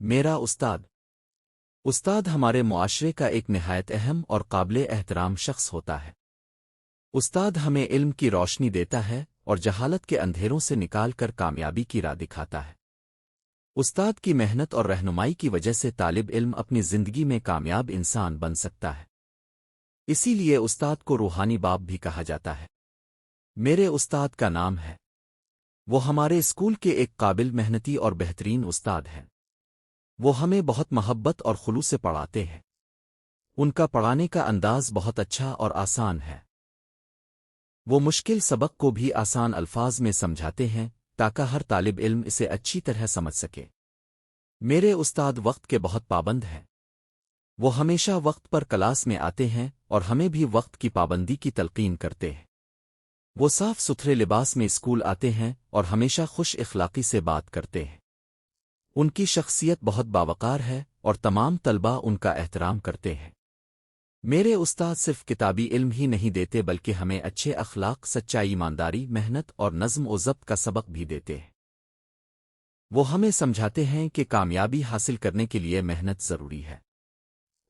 میرا استاد استاد ہمارے معاشرے کا ایک نہایت اہم اور قابل احترام شخص ہوتا ہے۔ استاد ہمیں علم کی روشنی دیتا ہے اور جہالت کے اندھیروں سے نکال کر کامیابی کی راہ دکھاتا ہے۔ استاد کی محنت اور رہنمائی کی وجہ سے طالب علم اپنی زندگی میں کامیاب انسان بن سکتا ہے۔ اسی لیے استاد کو روحانی باپ بھی کہا جاتا ہے۔ میرے استاد کا نام ہے۔ وہ ہمارے اسکول کے ایک قابل محنتی اور بہترین استاد ہیں۔ وہ ہمیں بہت محبت اور خلوص سے پڑھاتے ہیں۔ ان کا پڑھانے کا انداز بہت اچھا اور آسان ہے۔ وہ مشکل سبق کو بھی آسان الفاظ میں سمجھاتے ہیں تاکہ ہر طالب علم اسے اچھی طرح سمجھ سکے۔ میرے استاد وقت کے بہت پابند ہیں۔ وہ ہمیشہ وقت پر کلاس میں آتے ہیں اور ہمیں بھی وقت کی پابندی کی تلقین کرتے ہیں۔ وہ صاف ستھرے لباس میں اسکول آتے ہیں اور ہمیشہ خوش اخلاقی سے بات کرتے ہیں۔ ان کی شخصیت بہت باوقار ہے اور تمام طلباء ان کا احترام کرتے ہیں۔ میرے استاد صرف کتابی علم ہی نہیں دیتے بلکہ ہمیں اچھے اخلاق، سچائی، ایمانداری، محنت اور نظم و ضبط کا سبق بھی دیتے ہیں۔ وہ ہمیں سمجھاتے ہیں کہ کامیابی حاصل کرنے کے لیے محنت ضروری ہے۔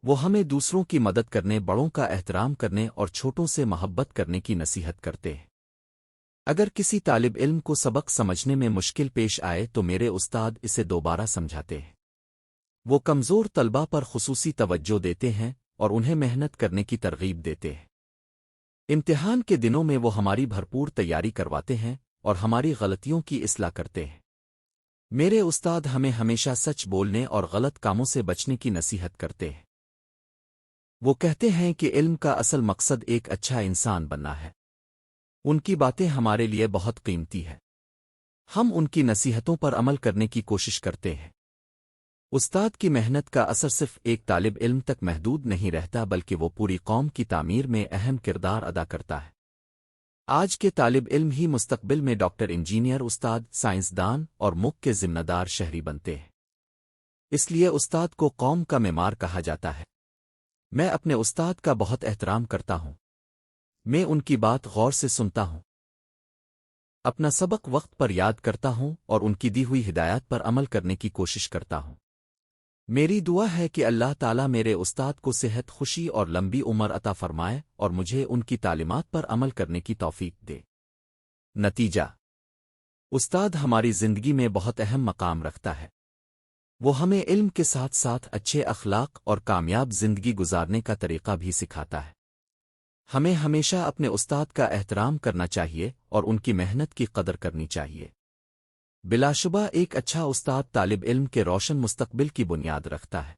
وہ ہمیں دوسروں کی مدد کرنے، بڑوں کا احترام کرنے اور چھوٹوں سے محبت کرنے کی نصیحت کرتے ہیں۔ اگر کسی طالب علم کو سبق سمجھنے میں مشکل پیش آئے تو میرے استاد اسے دوبارہ سمجھاتے ہیں۔ وہ کمزور طلباء پر خصوصی توجہ دیتے ہیں اور انہیں محنت کرنے کی ترغیب دیتے ہیں۔ امتحان کے دنوں میں وہ ہماری بھرپور تیاری کرواتے ہیں اور ہماری غلطیوں کی اصلاح کرتے ہیں۔ میرے استاد ہمیں ہمیشہ سچ بولنے اور غلط کاموں سے بچنے کی نصیحت کرتے ہیں۔ وہ کہتے ہیں کہ علم کا اصل مقصد ایک اچھا انسان بننا ہے۔ ان کی باتیں ہمارے لیے بہت قیمتی ہے۔ ہم ان کی نصیحتوں پر عمل کرنے کی کوشش کرتے ہیں۔ استاد کی محنت کا اثر صرف ایک طالب علم تک محدود نہیں رہتا بلکہ وہ پوری قوم کی تعمیر میں اہم کردار ادا کرتا ہے۔ آج کے طالب علم ہی مستقبل میں ڈاکٹر، انجینئر، استاد، سائنسدان اور ملک کے ذمہ دار شہری بنتے ہیں۔ اس لیے استاد کو قوم کا معمار کہا جاتا ہے۔ میں اپنے استاد کا بہت احترام کرتا ہوں۔ میں ان کی بات غور سے سنتا ہوں، اپنا سبق وقت پر یاد کرتا ہوں اور ان کی دی ہوئی ہدایات پر عمل کرنے کی کوشش کرتا ہوں۔ میری دعا ہے کہ اللہ تعالیٰ میرے استاد کو صحت، خوشی اور لمبی عمر عطا فرمائے اور مجھے ان کی تعلیمات پر عمل کرنے کی توفیق دے۔ نتیجہ: استاد ہماری زندگی میں بہت اہم مقام رکھتا ہے۔ وہ ہمیں علم کے ساتھ ساتھ اچھے اخلاق اور کامیاب زندگی گزارنے کا طریقہ بھی سکھاتا ہے۔ ہمیں ہمیشہ اپنے استاد کا احترام کرنا چاہیے اور ان کی محنت کی قدر کرنی چاہیے۔ بلا شبہ ایک اچھا استاد طالب علم کے روشن مستقبل کی بنیاد رکھتا ہے۔